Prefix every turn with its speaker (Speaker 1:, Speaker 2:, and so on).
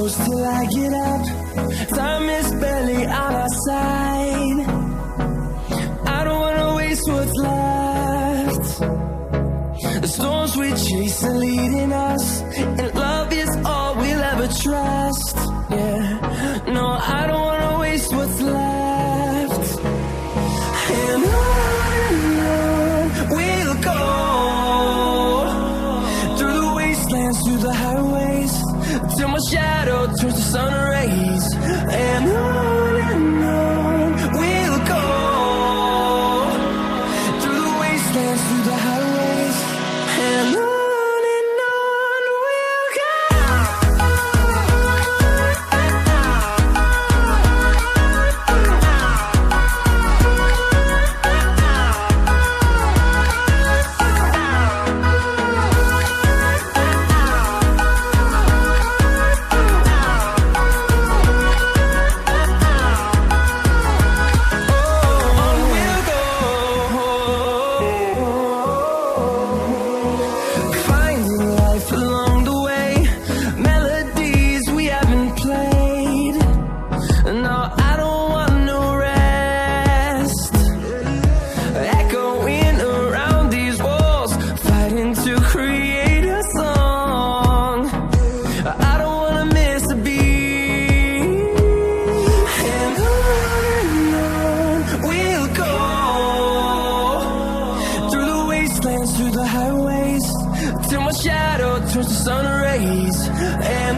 Speaker 1: close till I get up. Time is barely on our side. I don't wanna waste what's left. The storms we chase are leading us, and love is all we'll ever trust. Yeah, no, I don't wanna waste what's left. And on we'll go, through the wastelands, through the highways, till my shadow turns to sun rays. And on we'll go, through the wastelands, through the highways, and on we'll go. Through the highways, till my shadow turns to sun rays. And